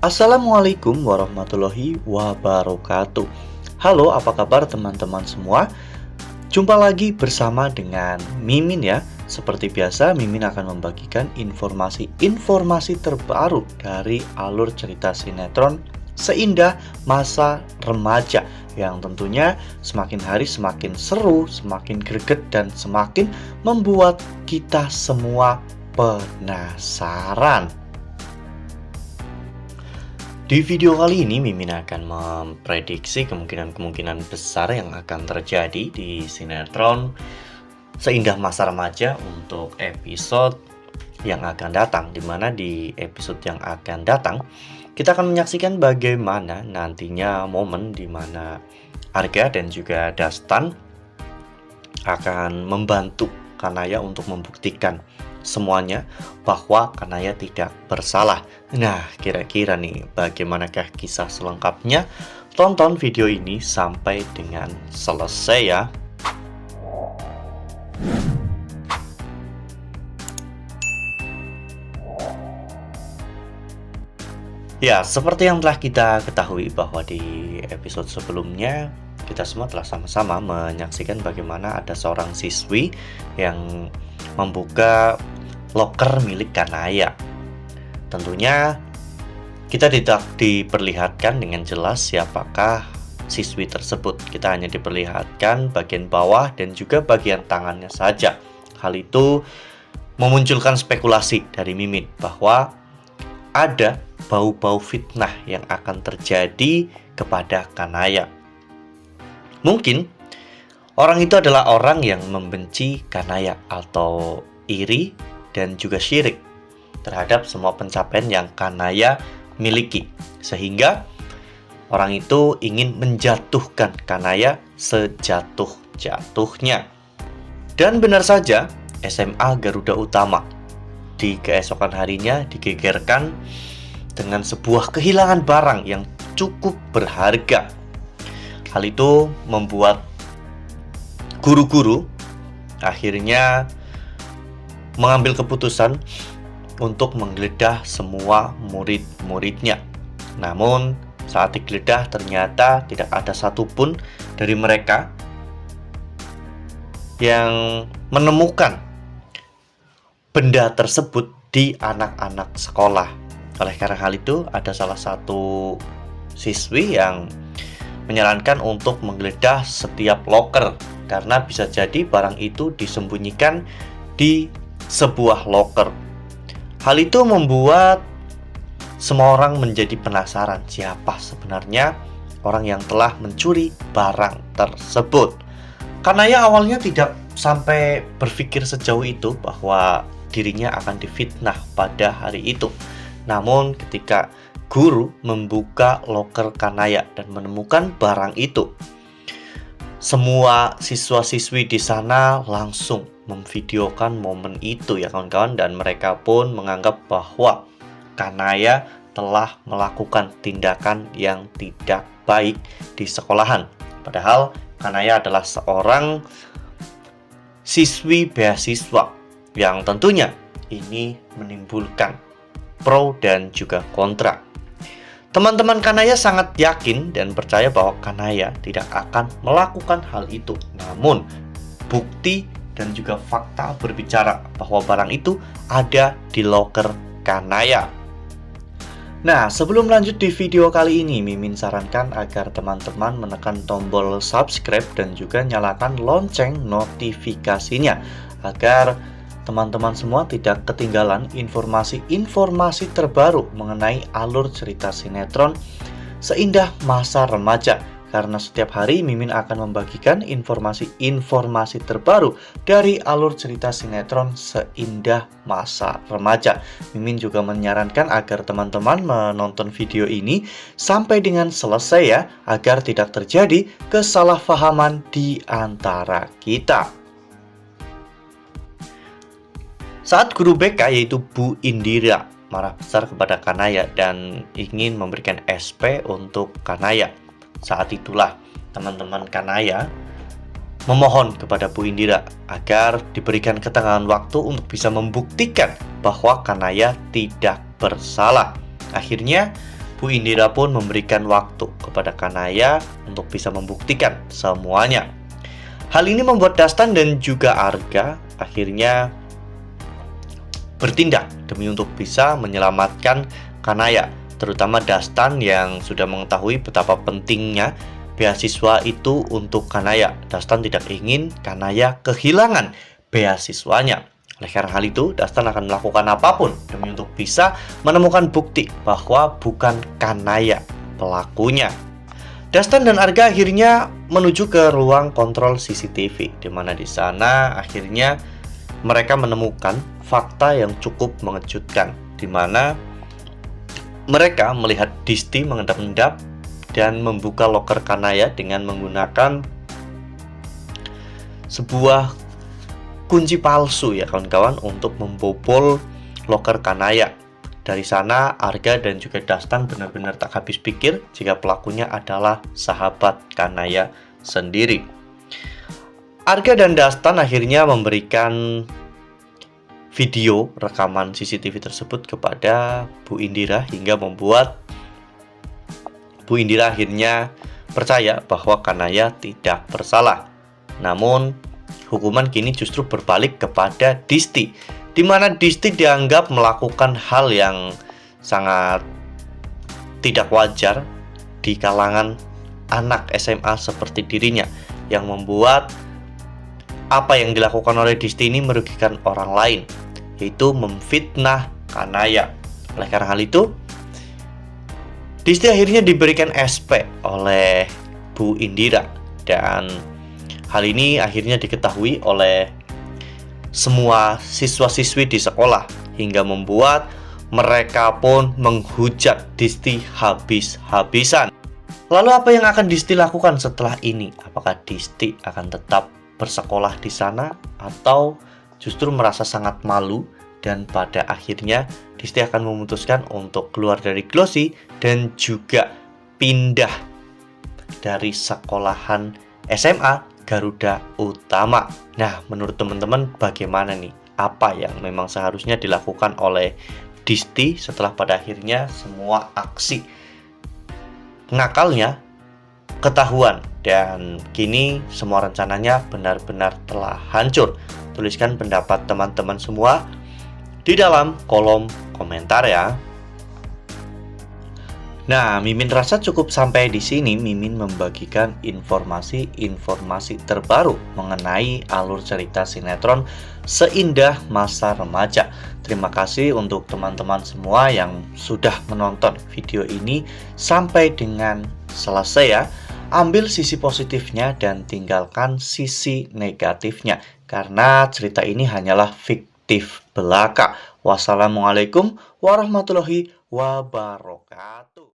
Assalamualaikum warahmatullahi wabarakatuh. Halo, apa kabar teman-teman semua? Jumpa lagi bersama dengan Mimin ya. Seperti biasa, Mimin akan membagikan informasi-informasi terbaru dari alur cerita sinetron Seindah Masa Remaja, yang tentunya semakin hari semakin seru, semakin greget, dan semakin membuat kita semua penasaran. Di video kali ini, Mimin akan memprediksi kemungkinan-kemungkinan besar yang akan terjadi di sinetron Seindah Masa Remaja untuk episode yang akan datang. Dimana di episode yang akan datang, kita akan menyaksikan bagaimana nantinya momen dimana Arga dan juga Dastan akan membantu Kanaya untuk membuktikan semuanya bahwa Kanaya tidak bersalah. Nah, kira-kira nih bagaimanakah kisah selengkapnya? Tonton video ini sampai dengan selesai ya. Ya, seperti yang telah kita ketahui bahwa di episode sebelumnya kita semua telah sama-sama menyaksikan bagaimana ada seorang siswi yang membuka loker milik Kanaya. Tentunya kita tidak diperlihatkan dengan jelas siapakah siswi tersebut. Kita hanya diperlihatkan bagian bawah dan juga bagian tangannya saja. Hal itu memunculkan spekulasi dari Mimin bahwa ada bau-bau fitnah yang akan terjadi kepada Kanaya. Mungkin orang itu adalah orang yang membenci Kanaya atau iri dan juga syirik terhadap semua pencapaian yang Kanaya miliki, sehingga orang itu ingin menjatuhkan Kanaya sejatuh-jatuhnya. Dan benar saja, SMA Garuda Utama di keesokan harinya digegerkan dengan sebuah kehilangan barang yang cukup berharga. Hal itu membuat guru-guru akhirnya mengambil keputusan untuk menggeledah semua murid-muridnya. Namun saat digeledah ternyata tidak ada satupun dari mereka yang menemukan benda tersebut di anak-anak sekolah. Oleh karena hal itu, ada salah satu siswi yang menyarankan untuk menggeledah setiap loker, karena bisa jadi barang itu disembunyikan di sebuah loker. Hal itu membuat semua orang menjadi penasaran siapa sebenarnya orang yang telah mencuri barang tersebut. Kanaya awalnya tidak sampai berpikir sejauh itu bahwa dirinya akan difitnah pada hari itu. Namun ketika guru membuka loker Kanaya dan menemukan barang itu, semua siswa-siswi di sana langsung memvideokan momen itu ya kawan-kawan, dan mereka pun menganggap bahwa Kanaya telah melakukan tindakan yang tidak baik di sekolahan. Padahal Kanaya adalah seorang siswi beasiswa yang tentunya ini menimbulkan pro dan juga kontra. Teman-teman Kanaya sangat yakin dan percaya bahwa Kanaya tidak akan melakukan hal itu. Namun, bukti dan juga fakta berbicara bahwa barang itu ada di loker Kanaya. Nah, sebelum lanjut di video kali ini, Mimin sarankan agar teman-teman menekan tombol subscribe dan juga nyalakan lonceng notifikasinya agar teman-teman semua tidak ketinggalan informasi-informasi terbaru mengenai alur cerita sinetron Seindah Masa Remaja. Karena setiap hari Mimin akan membagikan informasi-informasi terbaru dari alur cerita sinetron Seindah Masa Remaja. Mimin juga menyarankan agar teman-teman menonton video ini sampai dengan selesai ya, agar tidak terjadi kesalahpahaman di antara kita. Saat guru BK yaitu Bu Indira marah besar kepada Kanaya dan ingin memberikan SP untuk Kanaya. Saat itulah teman-teman Kanaya memohon kepada Bu Indira agar diberikan ketenangan waktu untuk bisa membuktikan bahwa Kanaya tidak bersalah. Akhirnya Bu Indira pun memberikan waktu kepada Kanaya untuk bisa membuktikan semuanya. Hal ini membuat Dastan dan juga Arga akhirnya bertindak demi untuk bisa menyelamatkan Kanaya, terutama Dastan yang sudah mengetahui betapa pentingnya beasiswa itu untuk Kanaya. Dastan tidak ingin Kanaya kehilangan beasiswanya. Oleh karena hal itu, Dastan akan melakukan apapun demi untuk bisa menemukan bukti bahwa bukan Kanaya pelakunya. Dastan dan Arga akhirnya menuju ke ruang kontrol CCTV, di mana di sana akhirnya mereka menemukan fakta yang cukup mengejutkan, di mana mereka melihat Disti mengendap-endap dan membuka loker Kanaya dengan menggunakan sebuah kunci palsu ya kawan-kawan untuk membobol loker Kanaya. Dari sana Arga dan juga Dastan benar-benar tak habis pikir jika pelakunya adalah sahabat Kanaya sendiri. Arga dan Dastan akhirnya memberikan video rekaman CCTV tersebut kepada Bu Indira hingga membuat Bu Indira akhirnya percaya bahwa Kanaya tidak bersalah. Namun hukuman kini justru berbalik kepada Disti, di mana Disti dianggap melakukan hal yang sangat tidak wajar di kalangan anak SMA seperti dirinya, yang membuat apa yang dilakukan oleh Disti ini merugikan orang lain, yaitu memfitnah Kanaya. Oleh karena hal itu, Disti akhirnya diberikan SP oleh Bu Indira, dan hal ini akhirnya diketahui oleh semua siswa-siswi di sekolah hingga membuat mereka pun menghujat Disti habis-habisan. Lalu apa yang akan Disti lakukan setelah ini? Apakah Disti akan tetap bersekolah di sana atau justru merasa sangat malu dan pada akhirnya Disti akan memutuskan untuk keluar dari Glossy dan juga pindah dari sekolahan SMA Garuda Utama. Nah, menurut teman-teman bagaimana nih? Apa yang memang seharusnya dilakukan oleh Disti setelah pada akhirnya semua aksi ngakalnya ketahuan dan kini semua rencananya benar-benar telah hancur? Tuliskan pendapat teman-teman semua di dalam kolom komentar ya. Nah, Mimin rasa cukup sampai di sini. Mimin membagikan informasi-informasi terbaru mengenai alur cerita sinetron Seindah Masa Remaja. Terima kasih untuk teman-teman semua yang sudah menonton video ini sampai dengan selesai ya. Ambil sisi positifnya dan tinggalkan sisi negatifnya, karena cerita ini hanyalah fiktif belaka. Wassalamualaikum warahmatullahi wabarakatuh.